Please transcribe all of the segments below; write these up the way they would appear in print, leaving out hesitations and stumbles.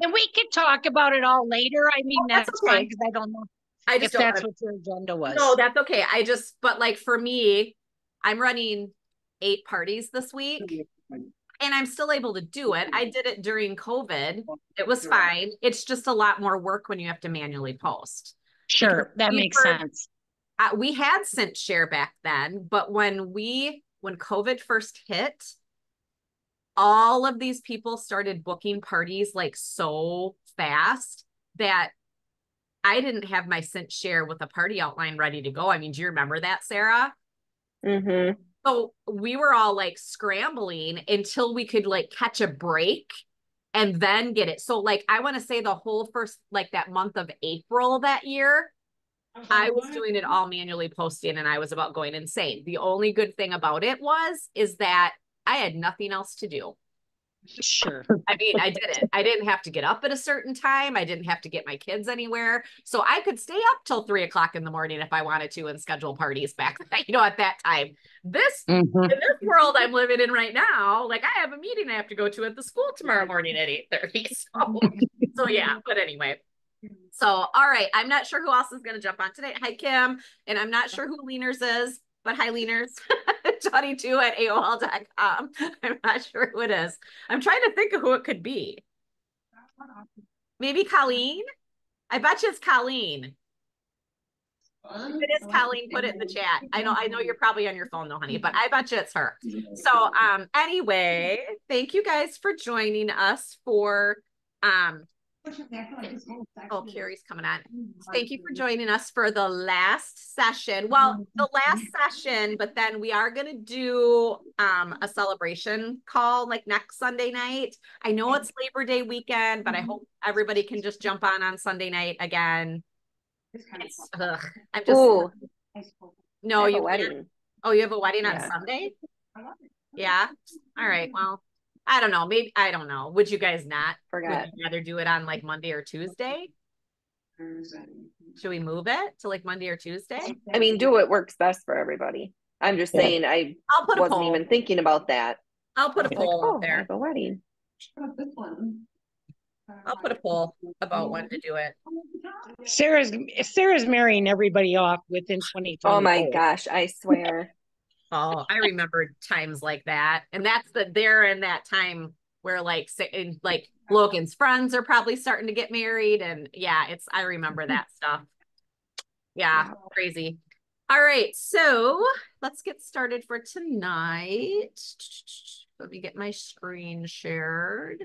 And we can talk about it all later. I mean, Oh, that's that's fine okay. because I don't know I just if don't that's want what your agenda to. No, was. that's okay. But like for me, I'm running 8 parties this week and I'm still able to do it. I did it during COVID. It was fine. It's just a lot more work when you have to manually post because Sure, that makes sense. we had sent share back then, but when COVID first hit, all of these people started booking parties like so fast that I didn't have my sent share with a party outline ready to go. I mean, do you remember that, Sarah? Mm-hmm. So we were all like scrambling until we could like catch a break and then get it. So like I want to say the whole first like that month of April that year, I was doing it all manually posting and I was about going insane. The only good thing about it is that I had nothing else to do. Sure. I mean, I did it. I didn't have to get up at a certain time. I didn't have to get my kids anywhere. So I could stay up till 3 o'clock in the morning if I wanted to and schedule parties back, at that time. Mhm. In this world I'm living in right now, like I have a meeting I have to go to at the school tomorrow morning at 8:30. So yeah, but anyway. So, all right. I'm not sure who else is going to jump on today. Hi, Kim. And I'm not sure who Leaners is, but hi, Leaners. 22 at AOL.com. I'm not sure who it is. I'm trying to think of who it could be. Maybe Colleen? I bet you it's Colleen. If it is Colleen, put it in the chat. I know you're probably on your phone though, honey, but I bet you it's her. So anyway, thank you guys for joining us for oh, Carrie's coming on. Thank you for joining us for the last session. Well, the last session, but then we are going to do a celebration call like next Sunday night. I know it's Labor Day weekend, but I hope everybody can just jump on Sunday night again. I'm just, Ooh, no, I have a you can't. wedding. Oh, you have a wedding on Yeah. Sunday? Yeah. All right. Well, I don't know. Maybe, I don't know. Would you guys not? Forgot. Would you rather do it on like Monday or Tuesday? Should we move it to like Monday or Tuesday? I mean, do what works best for everybody. I'm just saying I I'll put a wasn't poll. even thinking about that. I'll put a Like, poll up oh, I there. have a wedding. I'll put a poll about when to do it. Sarah's marrying everybody off within Oh my 2024. gosh, I swear. Oh, I remember times like that. And that's they're in that time where like Logan's friends are probably starting to get married. And yeah, I remember that stuff. Yeah, crazy. All right, so let's get started for tonight. Let me get my screen shared.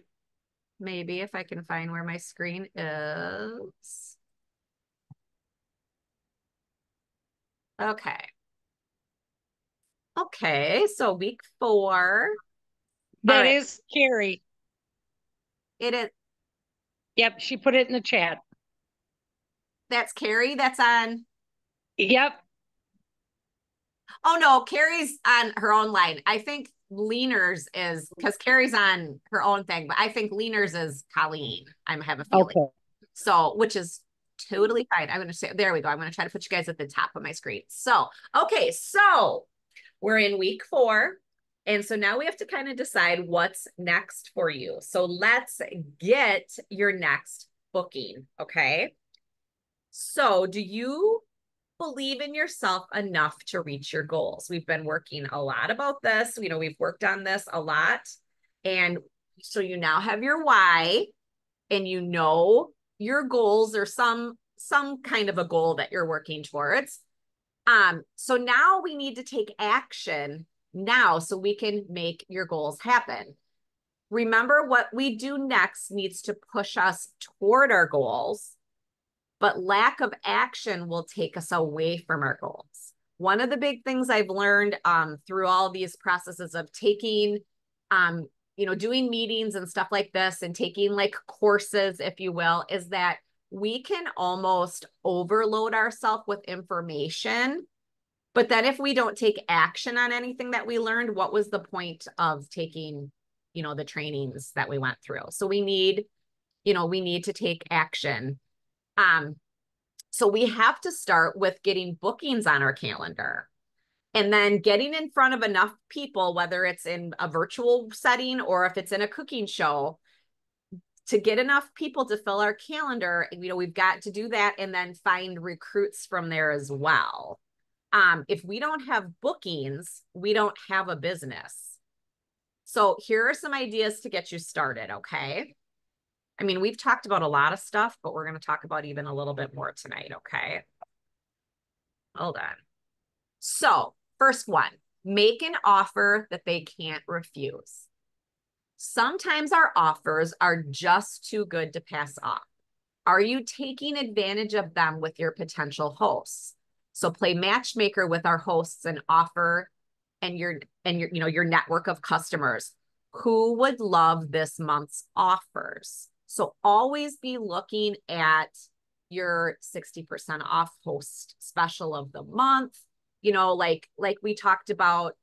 Maybe if I can find where my screen is. Okay. Okay, so week 4. All That right. is Carrie. It is Yep, she put it in the chat. that's Carrie. That's on. Yep. Oh no, Carrie's on her own line. I think Leaners is because Carrie's on her own thing, but I think Leaners is Colleen. I have a feeling. Okay. So, which is totally fine. I'm going to say, there we go. I'm going to try to put you guys at the top of my screen. So, okay. So we're in week 4. And so now we have to kind of decide what's next for you. So let's get your next booking. Okay. So do you believe in yourself enough to reach your goals? We've been working a lot about this. We've worked on this a lot. And so you now have your why and you know your goals or some kind of a goal that you're working towards. So now we need to take action now so we can make your goals happen. Remember, what we do next needs to push us toward our goals, but lack of action will take us away from our goals. One of the big things I've learned through all these processes of taking, doing meetings and stuff like this and taking like courses, if you will, is that we can almost overload ourselves with information. But then if we don't take action on anything that we learned, what was the point of taking, the trainings that we went through? So we need to take action. So we have to start with getting bookings on our calendar and then getting in front of enough people, whether it's in a virtual setting or if it's in a cooking show, to get enough people to fill our calendar, you know, we've got to do that and then find recruits from there as well. If we don't have bookings, we don't have a business. So here are some ideas to get you started, okay? I mean, we've talked about a lot of stuff, but we're going to talk about even a little bit more tonight, okay? Hold on. So first one, make an offer that they can't refuse. Sometimes our offers are just too good to pass off. Are you taking advantage of them with your potential hosts? So play matchmaker with our hosts and offer and your you know, your network of customers. Who would love this month's offers? So always be looking at your 60% off host special of the month. You know, like we talked about,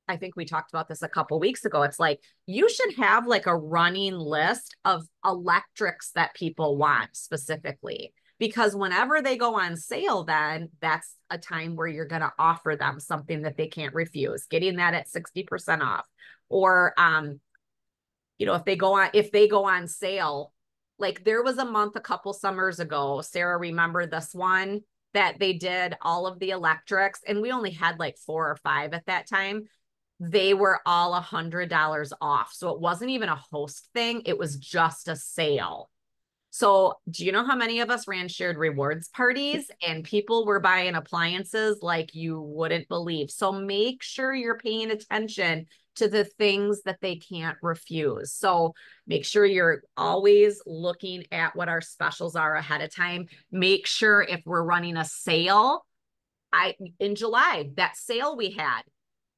I think we talked about this a couple weeks ago. It's like, you should have like a running list of electrics that people want specifically, because whenever they go on sale, then that's a time where you're going to offer them something that they can't refuse, getting that at 60% off. Or, you know, if they go on sale, like there was a month a couple summers ago, Sarah, remember this one that they did all of the electrics, and we only had like 4 or 5 at that time. They were all $100 off. So it wasn't even a host thing. It was just a sale. So do you know how many of us ran shared rewards parties and people were buying appliances like you wouldn't believe? So make sure you're paying attention to the things that they can't refuse. So make sure you're always looking at what our specials are ahead of time. Make sure if we're running a sale, in July, that sale we had,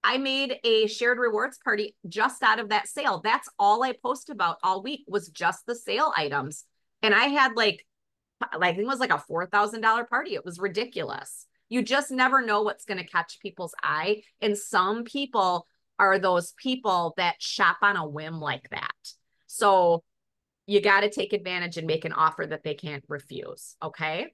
I made a shared rewards party just out of that sale. That's all I posted about all week was just the sale items. And I had like, I think it was like a $4,000 party. It was ridiculous. You just never know what's going to catch people's eye. And some people are those people that shop on a whim like that. So you got to take advantage and make an offer that they can't refuse. Okay.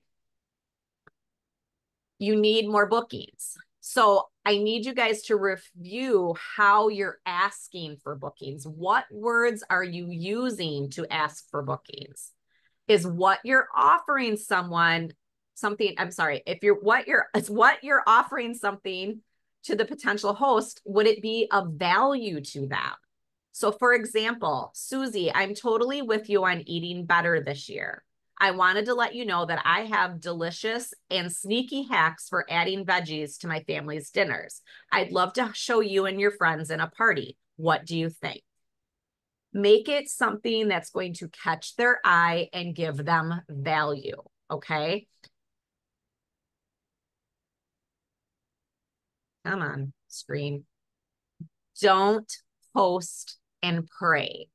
You need more bookings. So I need you guys to review how you're asking for bookings. What words are you using to ask for bookings? Is what you're offering someone something, I'm sorry, if you're what you're offering something to the potential host, would it be of value to them? So for example, Susie, I'm totally with you on eating better this year. I wanted to let you know that I have delicious and sneaky hacks for adding veggies to my family's dinners. I'd love to show you and your friends in a party. What do you think? Make it something that's going to catch their eye and give them value, okay? Come on, screen. Don't post and pray.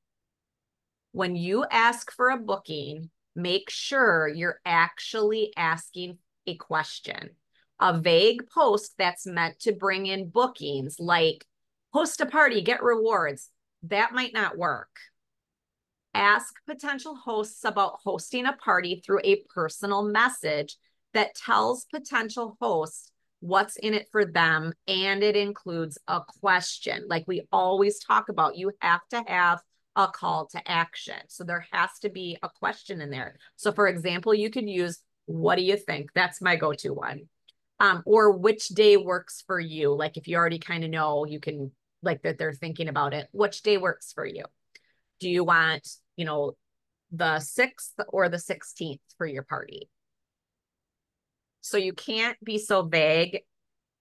When you ask for a booking, make sure you're actually asking a question. A vague post that's meant to bring in bookings, like host a party, get rewards, that might not work. Ask potential hosts about hosting a party through a personal message that tells potential hosts what's in it for them, and it includes a question. Like we always talk about, you have to have a call to action. So there has to be a question in there. So for example, you could use, what do you think? That's my go-to one. Or which day works for you? Like if you already kind of know, you can, like that they're thinking about it. Which day works for you? Do you want, you know, the 6th or the 16th for your party? So you can't be so vague.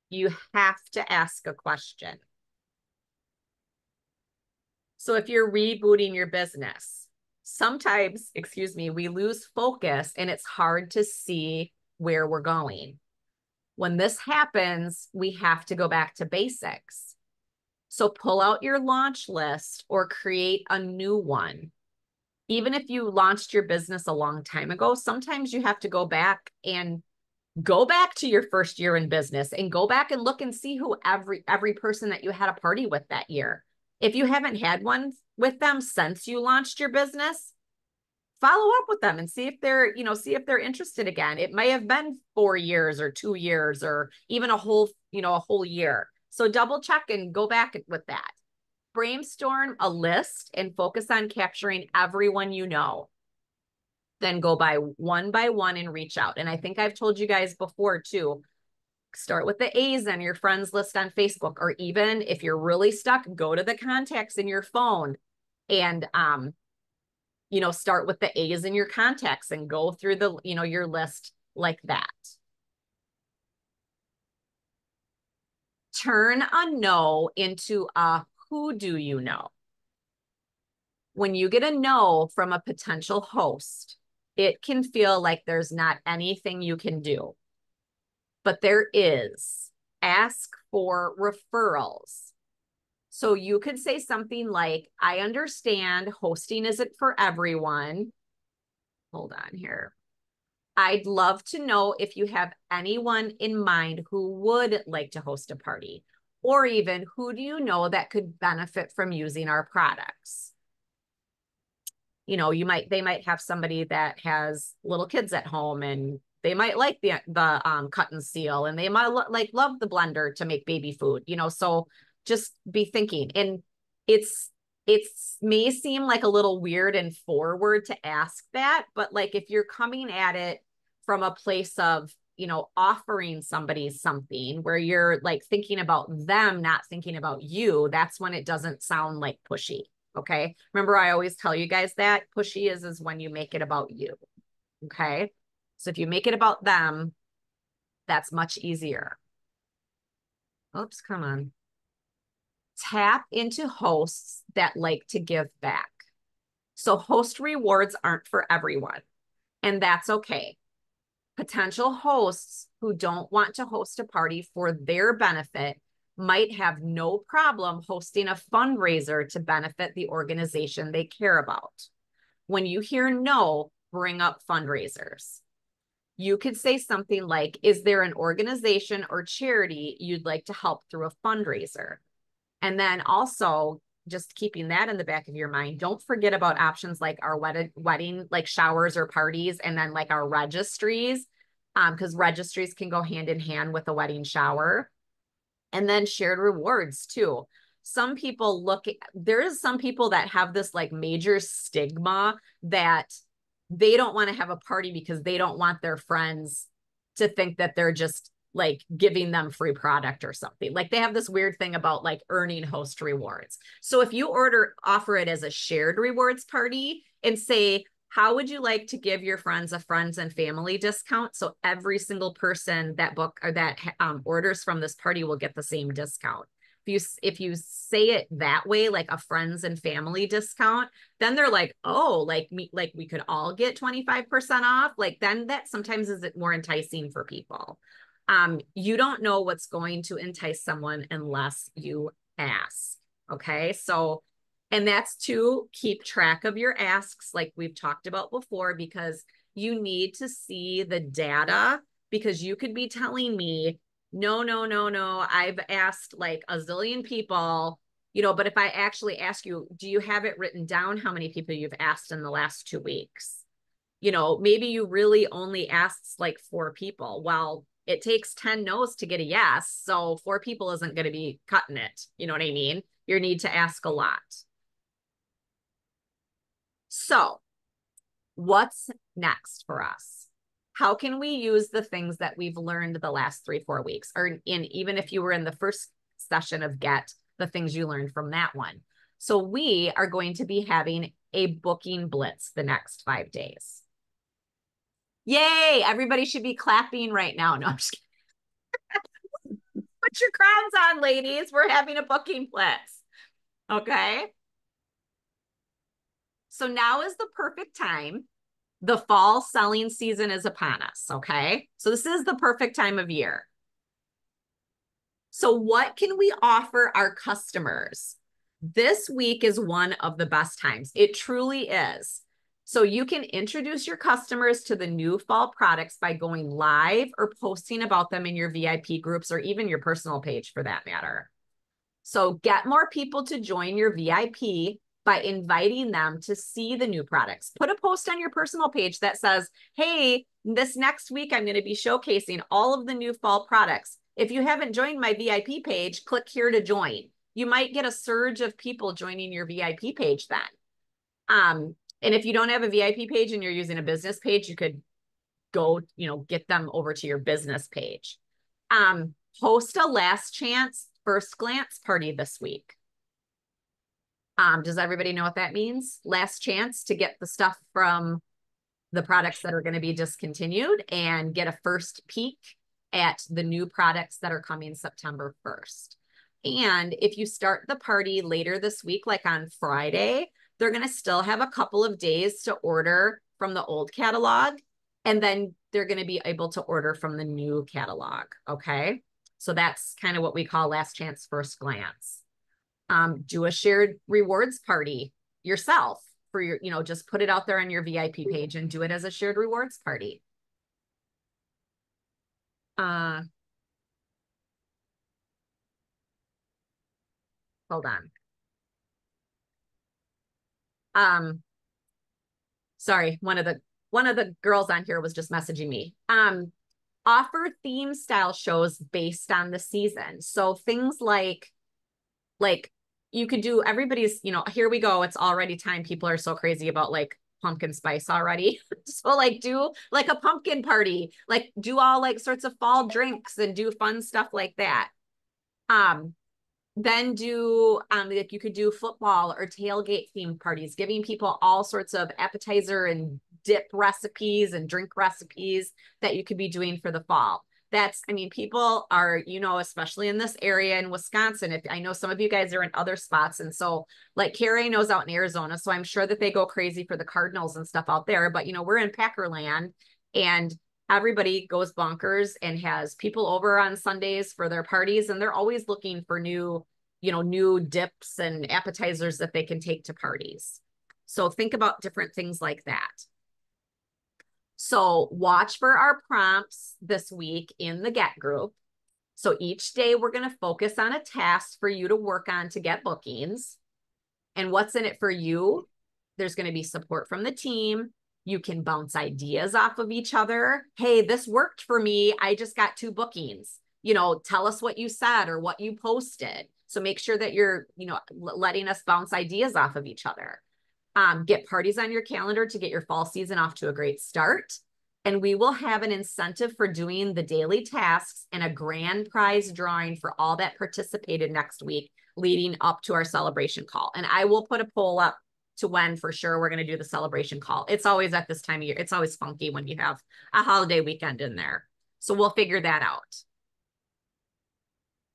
You have to ask a question. So if you're rebooting your business, sometimes, excuse me, we lose focus and it's hard to see where we're going. When this happens, we have to go back to basics. So pull out your launch list or create a new one. Even if you launched your business a long time ago, sometimes you have to go back to your first year in business and go back and look and see who every person that you had a party with that year. If you haven't had one with them since you launched your business, follow up with them and see if they're, you know, see if they're interested again. It may have been 4 years or 2 years or even a whole year. So double check and go back with that. brainstorm a list and focus on capturing everyone you know. Then go by one and reach out. And I think I've told you guys before too, start with the A's on your friends list on Facebook, or even if you're really stuck, go to the contacts in your phone and, you know, start with the A's in your contacts and go through the, you know, your list like that. Turn a no into a who do you know? When you get a no from a potential host, it can feel like there's not anything you can do, but there is. Ask for referrals. So you could say something like, I understand hosting isn't for everyone. Hold on here. I'd love to know if you have anyone in mind who would like to host a party, or even who do you know that could benefit from using our products? You know, they might have somebody that has little kids at home and they might like the cut and seal, and they might love the blender to make baby food, you know, so just be thinking. And it's may seem like a little weird and forward to ask that, but like if you're coming at it from a place of, you know, offering somebody something where you're like thinking about them, not thinking about you, that's when it doesn't sound like pushy. Okay. Remember, I always tell you guys that pushy is when you make it about you. Okay. So if you make it about them, that's much easier. Oops, come on. Tap into hosts that like to give back. So host rewards aren't for everyone, and that's okay. Potential hosts who don't want to host a party for their benefit might have no problem hosting a fundraiser to benefit the organization they care about. When you hear no, bring up fundraisers. You could say something like, is there an organization or charity you'd like to help through a fundraiser? And then also, just keeping that in the back of your mind, don't forget about options like our wedding like showers or parties, and then like our registries, because registries can go hand in hand with a wedding shower. And then shared rewards too. Some people there's some people that have this like major stigma that they don't want to have a party because they don't want their friends to think that they're just like giving them free product or something. Like they have this weird thing about like earning host rewards. So if you offer it as a shared rewards party and say, how would you like to give your friends a friends and family discount? So every single person that orders from this party will get the same discount. If you say it that way, like a friends and family discount, then they're like, oh, like we could all get 25% off. Like then that sometimes is more enticing for people. You don't know what's going to entice someone unless you ask. Okay. So, and that's to keep track of your asks, like we've talked about before, because you need to see the data, because you could be telling me, no, I've asked like a zillion people, you know, but if I actually ask you, do you have it written down how many people you've asked in the last 2 weeks? You know, maybe you really only asked like 4 people. Well, it takes 10 no's to get a yes. So 4 people isn't going to be cutting it. You know what I mean? You need to ask a lot. So what's next for us? How can we use the things that we've learned the last 3-4 weeks, or even if you were in the first session of Get, the things you learned from that one? So we are going to be having a booking blitz the next 5 days. Yay, everybody should be clapping right now. No, I'm just kidding. Put your crowns on, ladies. We're having a booking blitz. Okay. So now is the perfect time. The fall selling season is upon us, okay? So this is the perfect time of year. So what can we offer our customers? This week is one of the best times. It truly is. So you can introduce your customers to the new fall products by going live or posting about them in your VIP groups, or even your personal page for that matter. So get more people to join your VIP by inviting them to see the new products. Put a post on your personal page that says, hey, this next week, I'm going to be showcasing all of the new fall products. If you haven't joined my VIP page, click here to join. you might get a surge of people joining your VIP page then. And if you don't have a VIP page and you're using a business page, you could go, get them over to your business page. Host a last chance first glance party this week. Does everybody know what that means? Last chance to get the stuff from the products that are going to be discontinued and get a first peek at the new products that are coming September 1st. And if you start the party later this week, like on Friday, they're going to still have a couple of days to order from the old catalog. And then they're going to be able to order from the new catalog. Okay. So that's kind of what we call last chance first glance. Do a shared rewards party yourself for your, just put it out there on your VIP page and do it as a shared rewards party. Hold on. Sorry, one of the girls on here was just messaging me. Offer theme style shows based on the season. So things like you could do everybody's, here we go. It's already time. People are so crazy about like pumpkin spice already. So like do like a pumpkin party, like do all like sorts of fall drinks and do fun stuff like that. Then do like you could do football or tailgate themed parties, giving people all sorts of appetizer and dip recipes and drink recipes that you could be doing for the fall. People are, especially in this area in Wisconsin, if I know some of you guys are in other spots. And so like Carrie knows out in Arizona, so I'm sure that they go crazy for the Cardinals and stuff out there, but we're in Packerland and everybody goes bonkers and has people over on Sundays for their parties. And they're always looking for new dips and appetizers that they can take to parties. So think about different things like that. So watch for our prompts this week in the Get group. So each day we're going to focus on a task for you to work on to get bookings. And what's in it for you? There's going to be support from the team. You can bounce ideas off of each other. Hey, this worked for me. I just got 2 bookings. Tell us what you said or what you posted. So make sure that you're, letting us bounce ideas off of each other. Get parties on your calendar to get your fall season off to a great start. And we will have an incentive for doing the daily tasks and a grand prize drawing for all that participated next week leading up to our celebration call. And I will put a poll up to when for sure we're going to do the celebration call. It's always at this time of year. It's always funky when you have a holiday weekend in there. So we'll figure that out.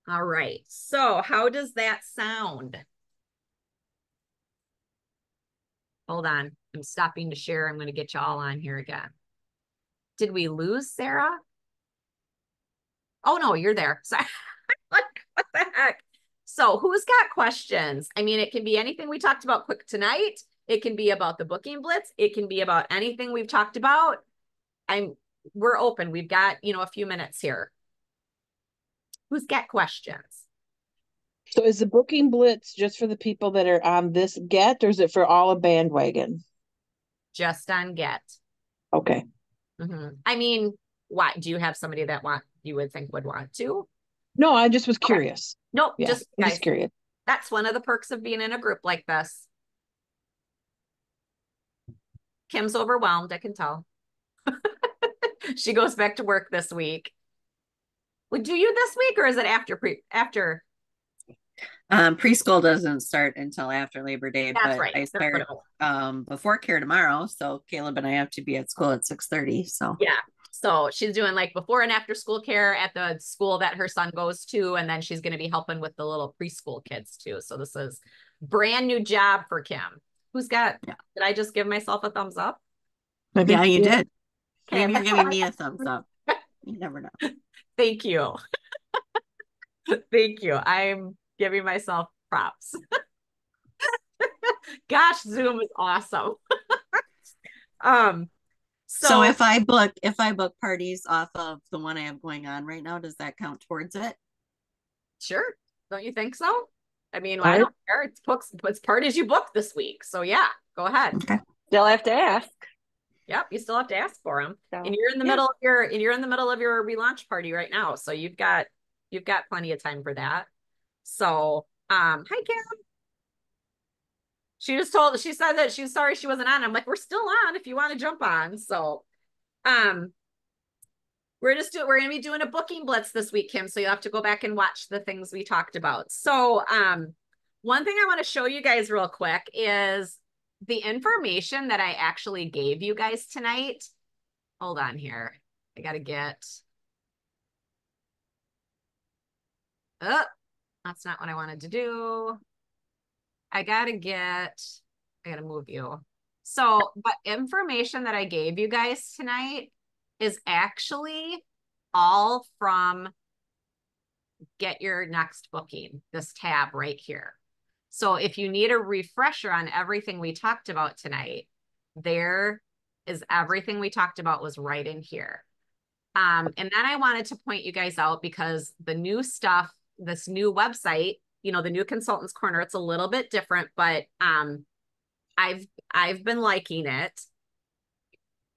All right. So how does that sound? Hold on. I'm stopping to share. I'm going to get you all on here again. Did we lose Sarah? Oh, no, you're there. Sorry. What the heck? So who's got questions? It can be anything we talked about quick tonight. It can be about the booking blitz. It can be about anything we've talked about. We're open. We've got, a few minutes here. Who's got questions? So is the booking blitz just for the people that are on this Get, or is it for all a bandwagon? Just on Get. Okay. Why do you have somebody that you would think would want to? No, I just was curious. Nope, Yeah, just I'm guys. just curious. That's one of the perks of being in a group like this. Kim's overwhelmed, I can tell. She goes back to work this week. Would do you this week, or is it after? Preschool doesn't start until after Labor Day, That's but right. I start before care tomorrow. So Caleb and I have to be at school at 6:30. So yeah. So she's doing like before and after school care at the school that her son goes to. And then she's going to be helping with the little preschool kids too. So this is brand new job for Kim. Did I just give myself a thumbs up? Yeah, you did. Okay. Maybe you're giving me a thumbs up. You never know. Thank you. Thank you. I'm giving myself props. Gosh, Zoom is awesome. So if I book parties off of the one I have going on right now, does that count towards it? Sure. Don't you think so? I don't care. It's parties you booked this week. So yeah, go ahead. Okay. Still have to ask. Yep, you still have to ask for them. So, and you're in the middle of your relaunch party right now. So you've got plenty of time for that. So Hi Kim. She said that she was sorry she wasn't on. I'm like, we're still on if you want to jump on. So we're gonna be doing a booking blitz this week, Kim. So you'll have to go back and watch the things we talked about. So one thing I want to show you guys real quick is the information that I actually gave you guys tonight. Hold on here. I gotta get that's not what I wanted to do. I gotta move you. So, but information that I gave you guys tonight is actually all from Get Your Next Booking, this tab right here. So if you need a refresher on everything we talked about tonight, there is everything we talked about was right in here. And then I wanted to point you guys out because the new stuff, this new website, you know, the new Consultants Corner, it's a little bit different, but I've been liking it.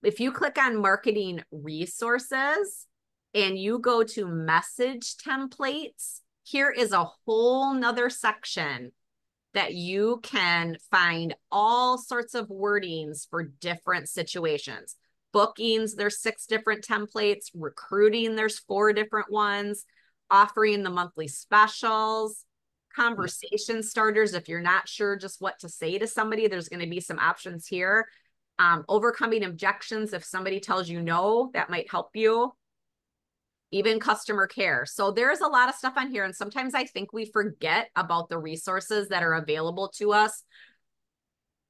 If you click on marketing resources and you go to message templates, here is a whole nother section that you can find all sorts of wordings for different situations. Bookings, there's 6 different templates. Recruiting, there's 4 different ones. Offering the monthly specials. Conversation starters, if you're not sure just what to say to somebody, there's going to be some options here. Overcoming objections, if somebody tells you no, that might help you. Even customer care. So there's a lot of stuff on here. And sometimes I think we forget about the resources that are available to us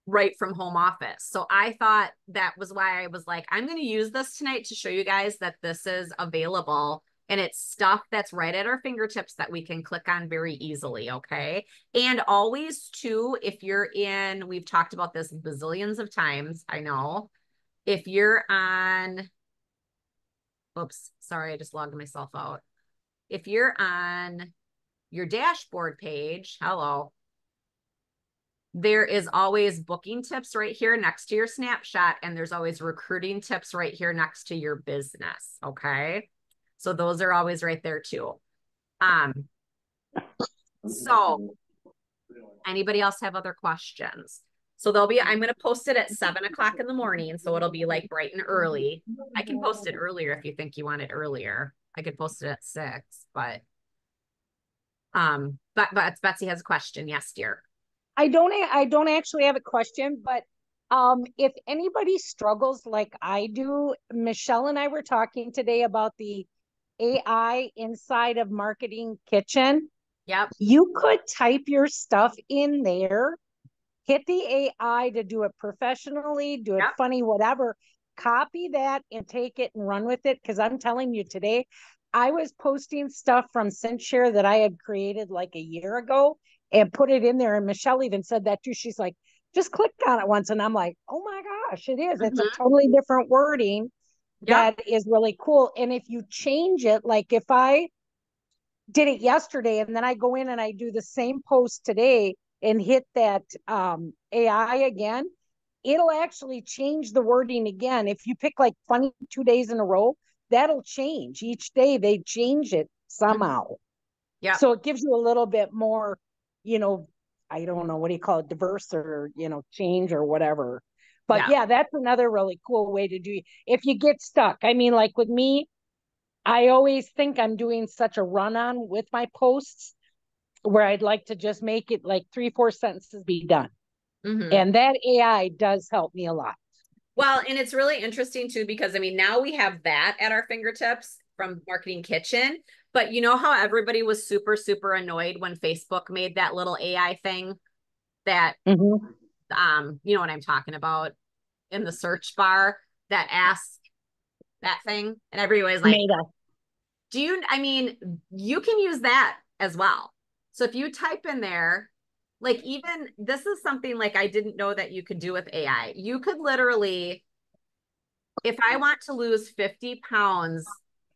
right from home office. So I thought that was why I was like, I'm going to use this tonight to show you guys that this is available. And it's stuff that's right at our fingertips that we can click on very easily, okay? And always, too, if you're in, we've talked about this bazillions of times, I know. If you're on, oops, sorry, I just logged myself out. If you're on your dashboard page, hello, there is always booking tips right here next to your snapshot, and there's always recruiting tips right here next to your business, okay? So those are always right there too. So anybody else have other questions? So I'm going to post it at 7 o'clock in the morning. So it'll be like bright and early. I can post it earlier if you think you want it earlier. I could post it at 6, but Betsy has a question. Yes, dear. I don't actually have a question, but if anybody struggles like I do, Michelle and I were talking today about the AI inside of Marketing Kitchen. Yep. You could type your stuff in there, hit the AI to do it professionally, do it Yep. funny, whatever, copy that and take it and run with it. Because I'm telling you today, I was posting stuff from ScentShare that I had created like a year ago and put it in there. And Michelle even said that too. She's like, just click on it once. And I'm like, oh my gosh, it is. It's a totally different wording. Yep. That is really cool. And if you change it, like if I did it yesterday and then I go in and I do the same post today and hit that AI again, it'll actually change the wording again. If you pick like funny 2 days in a row, that'll change. Each day they change it somehow. Yeah. So it gives you a little bit more, you know, I don't know, what do you call it, diverse or, you know, change or whatever. But yeah, that's another really cool way to do it. If you get stuck, I mean, like with me, I always think I'm doing such a run-on with my posts where I'd like to just make it like 3-4 sentences be done. And that AI does help me a lot. Well, and it's really interesting too, because I mean, now we have that at our fingertips from Marketing Kitchen, but you know how everybody was super, super annoyed when Facebook made that little AI thing that, you know what I'm talking about, in the search bar that asks that thing, and everybody's like, I mean, you can use that as well. So if you type in there, like, even this is something like I didn't know that you could do with AI. You could literally, if I want to lose 50 pounds,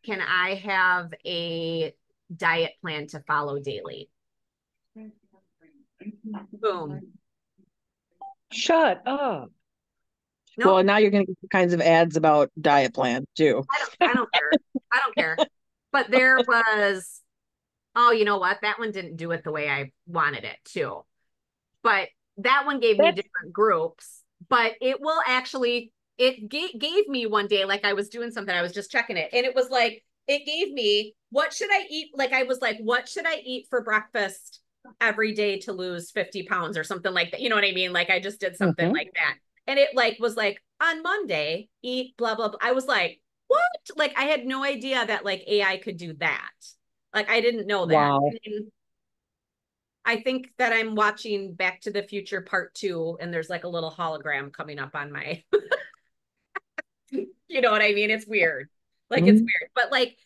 can I have a diet plan to follow daily? Boom. Shut up. No, Well, now you're going to get all kinds of ads about diet plan too. I don't care. I don't care. But there was oh, you know what? That one didn't do it the way I wanted it to. But that one gave me different groups, but it will actually, it gave me one day, like I was doing something, I was just checking it. And it was like, it gave me, what should I eat? Like, I was like, what should I eat for breakfast every day to lose 50 pounds or something like that? You know what I mean? Like, I just did something like that. And it like was like, on Monday, eat blah, blah, blah. I was like, what? Like, I had no idea that like AI could do that. Like, I didn't know that. Wow. I think that I'm watching Back to the Future Part 2, and there's like a little hologram coming up on my, you know what I mean? It's weird. Like, it's weird. But like,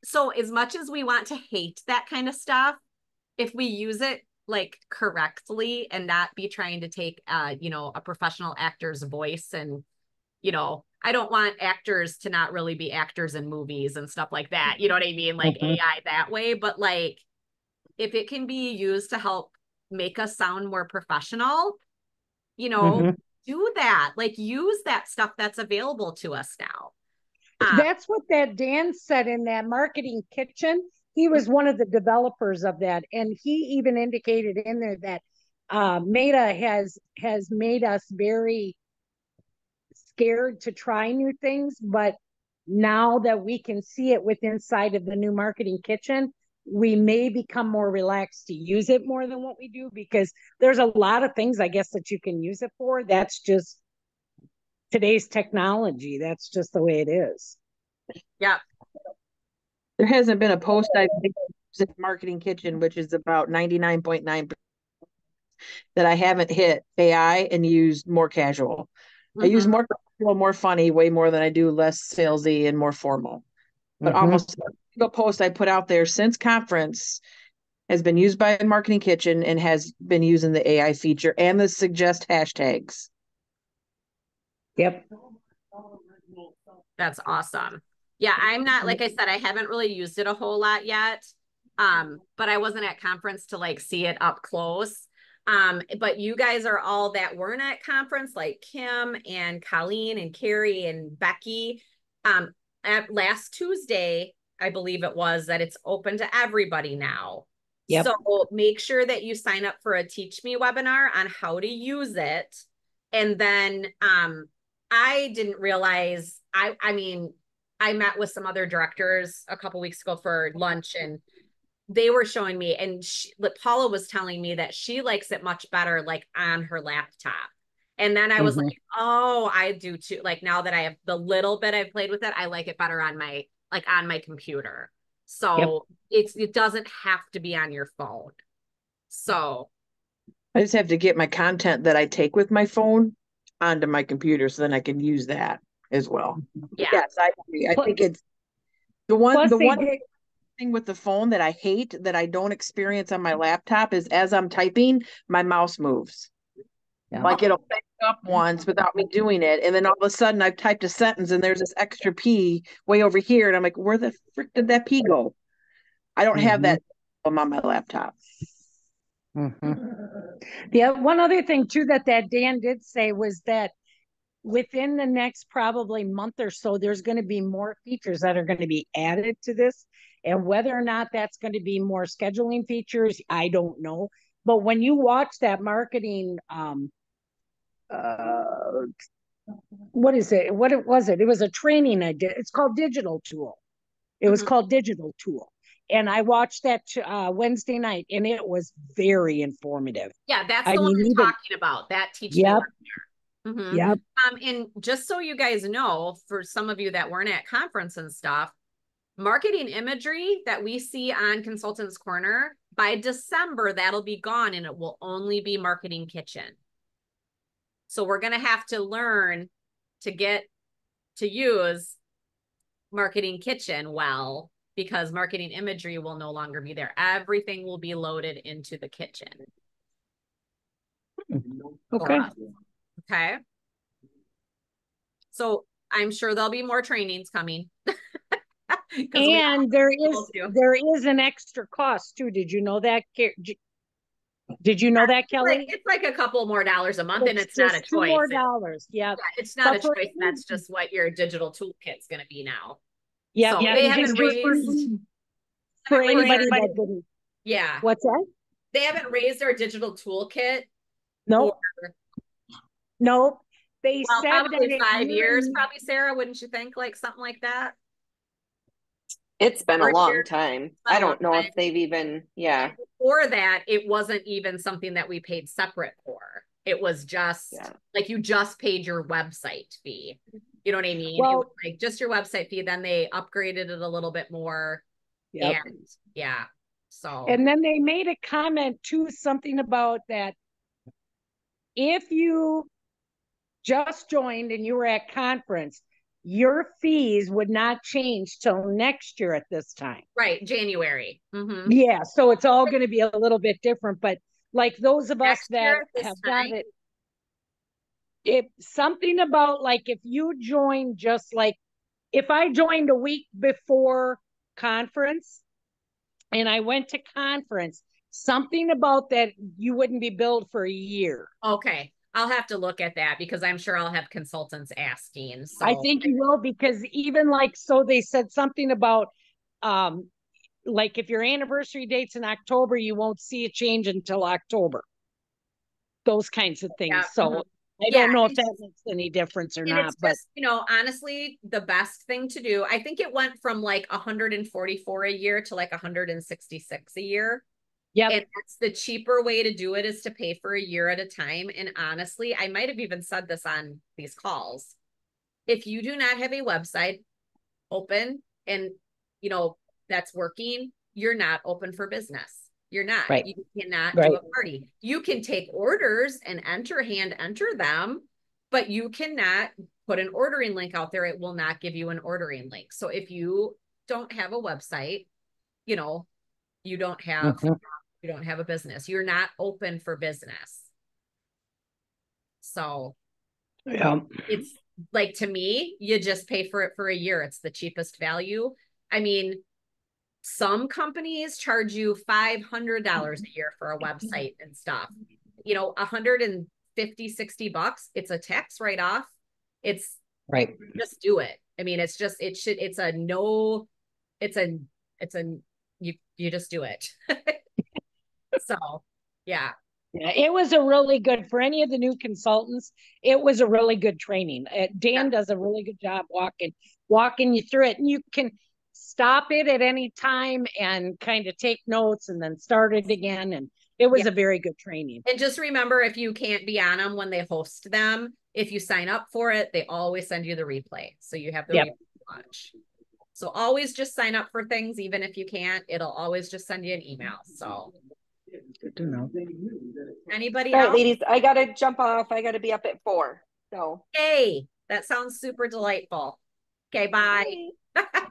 so as much as we want to hate that kind of stuff, if we use it like correctly and not be trying to take, you know, a professional actor's voice and, you know, I don't want actors to not really be actors in movies and stuff like that. You know what I mean? Like AI that way, but like, if it can be used to help make us sound more professional, you know, do that. Like, use that stuff that's available to us now. That's what that Dan said in that marketing kitchen. He was one of the developers of that, and he even indicated in there that Meta has made us very scared to try new things, but now that we can see it with inside of the new marketing kitchen, we may become more relaxed to use it more than what we do, because there's a lot of things, I guess, that you can use it for. That's just today's technology. That's just the way it is. Yeah. There hasn't been a post I've made in Marketing Kitchen, which is about 99.9%, that I haven't hit AI and used more casual. I use more casual, more funny, way more than I do less salesy and more formal. But almost every single post I put out there since conference has been used by Marketing Kitchen and has been using the AI feature and the suggest hashtags. Yep. That's awesome. Yeah, I'm not, like I said, I haven't really used it a whole lot yet. But I wasn't at conference to like see it up close. But you guys are all that weren't at conference, like Kim and Colleen and Carrie and Becky. At last Tuesday, I believe it was, that it's open to everybody now. Yep. So make sure that you sign up for a Teach Me webinar on how to use it. And then I didn't realize, I mean, I met with some other directors a couple weeks ago for lunch, and they were showing me, and Paula was telling me that she likes it much better like on her laptop. And then I was like, oh, I do too. Like, now that I have the little bit I've played with it, I like it better on my, like on my computer. So it doesn't have to be on your phone. So I just have to get my content that I take with my phone onto my computer, so then I can use that as well. Yeah. Yes, I agree. I think it's the one thing with the phone that I hate, that I don't experience on my laptop, is as I'm typing, my mouse moves. Yeah. Like, it'll pick up once without me doing it, and then all of a sudden I've typed a sentence and there's this extra P way over here, and I'm like, where the frick did that P go? I don't have that on my laptop. Yeah, one other thing too that Dan did say was that within the next probably month or so, there's going to be more features that are going to be added to this. And whether or not that's going to be more scheduling features, I don't know. But when you watch that marketing, what is it? What was it? It was a training I did. It's called Digital Tool. It was called Digital Tool. And I watched that Wednesday night, and it was very informative. Yeah, that's the one I'm talking about. That Teach Me webinar. Yep. And just so you guys know, for some of you that weren't at conference and stuff, marketing imagery that we see on Consultants Corner, by December, that'll be gone, and it will only be Marketing Kitchen. So we're going to have to learn to get to use Marketing Kitchen well, because marketing imagery will no longer be there. Everything will be loaded into the kitchen. Okay. Okay. So I'm sure there'll be more trainings coming. And there is an extra cost too. Did you know that? Did you know that, Kelly? It's like a couple more dollars a month, and it's not a choice. $2 more. Yeah. It's not a choice. That's just what your digital toolkit's going to be now. Yeah. So they haven't raised for Haven't raised anybody our- that didn't. Yeah, What's that? they haven't raised our digital toolkit. Nope. for- Nope. They Well, said probably that 5 years, probably, Sarah, wouldn't you think? Like something like that. It's been a 4 long years. time. A I long don't know if time. they've even, yeah, Before that, it wasn't even something that we paid separate for. It was just Yeah. like you just paid your website fee. You know what I mean? It Well- was like just your website fee. Then they upgraded it a little bit more. Yep. And yeah. So And then they made a comment too, something about that if you just joined and you were at conference, your fees would not change till next year at this time. right, January. Mhm. Yeah, so it's all going to be a little bit different, but like those of us Next year that at this have got time? it, if something about like if you join just like if I joined a week before conference and I went to conference, something about that you wouldn't be billed for a year. Okay. I'll have to look at that because I'm sure I'll have consultants asking. So I think you will because even like so they said something about like if your anniversary date's in October, you won't see a change until October. Those kinds of things. Yeah, So I Yeah, don't know if and- that makes any difference or and not, it's but just, honestly, the best thing to do. I think it went from like 144 a year to like 166 a year. yep. And that's the cheaper way to do it is to pay for a year at a time. And honestly, I might have even said this on these calls. If you do not have a website open and that's working, you're not open for business. You're not. Right. You cannot Right. do a party. You can take orders and enter them, but you cannot put an ordering link out there. It will not give you an ordering link. So if you don't have a website, you don't have Mhm. you don't have a business. You're not open for business. So Yeah. it's like, to me, you just pay for it for a year. It's the cheapest value. I mean, some companies charge you $500 a year for a website and stuff. $150-$60. It's a tax write-off. It's Right. just do it. I mean, it's you just do it. So yeah. Yeah, it was a really good for any of the new consultants. It was a really good training. Dan does a really good job walking you through it, and you can stop it at any time and kind of take notes and then start it again. And it was a very good training. And just remember, if you can't be on them when they host them, if you sign up for it, they always send you the replay. So you have the replay to watch. So always just sign up for things, even if you can't, it'll always just send you an email. So Good to know. anybody all right, else? ladies, I gotta jump off. I gotta be up at 4. So Hey, that sounds super delightful. Okay, bye.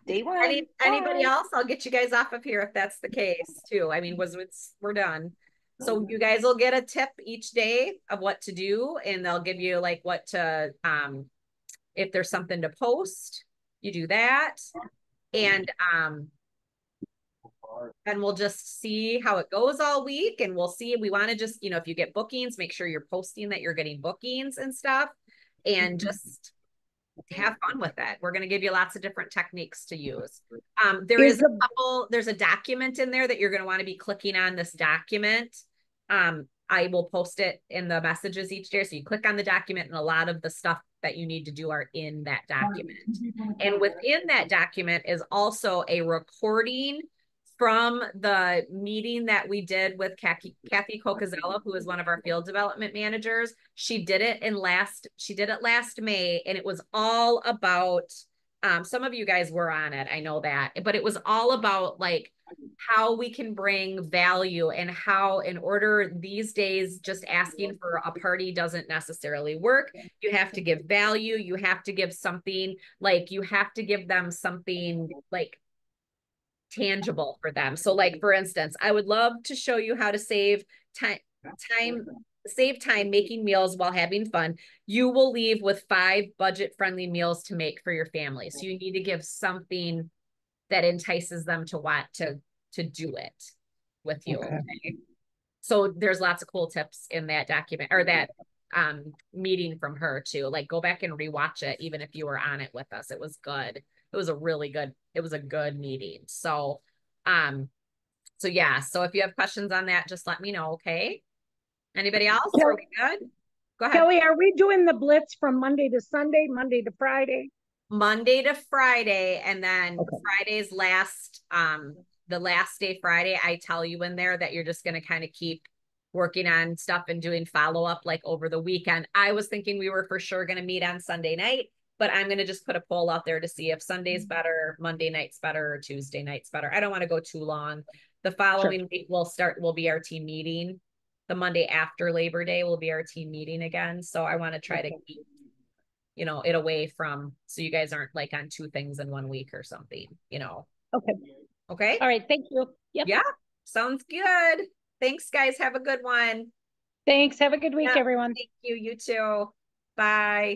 Day one. Anybody Bye. else? I'll get you guys off of here if that's the case too. I mean, we're done. So you guys will get a tip each day of what to do, and they'll give you like what to if there's something to post, you do that. And we'll just see how it goes all week, and we'll see. We want to just, if you get bookings, make sure you're posting that you're getting bookings and stuff, and just have fun with it. We're going to give you lots of different techniques to use. There's a document in there that you're going to want to be clicking on this document. I will post it in the messages each day. So you click on the document, and a lot of the stuff that you need to do are in that document. And within that document is also a recording from the meeting that we did with Kathy Cocazella, who is one of our field development managers. She did it last May, and it was all about, some of you guys were on it, I know that, but it was all about like how we can bring value, and how in order these days, just asking for a party doesn't necessarily work. You have to give value. You have to give something, like you have to give them something like tangible for them. So like, for instance, I would love to show you how to save time making meals while having fun. You will leave with 5 budget-friendly meals to make for your family. So you need to give something that entices them to want to do it with you. Okay. So there's lots of cool tips in that document, or that meeting from her too. Like, go back and rewatch it, even if you were on it with us. It was good. It was a good meeting. So So yeah, so if you have questions on that, just let me know, okay? Anybody else? Are we good? Go ahead. Kelly, are we doing the blitz from Monday to Sunday, Monday to Friday? Monday to Friday, and then Okay. Friday's last, the last day Friday, I tell you in there that you're just gonna kind of keep working on stuff and doing follow-up like over the weekend. I was thinking we were for sure gonna meet on Sunday night, but I'm gonna just put a poll out there to see if Sunday's better, Monday night's better, or Tuesday night's better. I don't want to go too long. The following week will be our team meeting. The Monday after Labor Day will be our team meeting again. So I want to try to keep, you know, it away from, so you guys aren't like on two things in 1 week or something, you know. Okay. Okay. All right. Thank you. Yep. Yeah. Sounds good. Thanks, guys. Have a good one. Thanks. Have a good week, Yeah. everyone. Thank you. You too. Bye.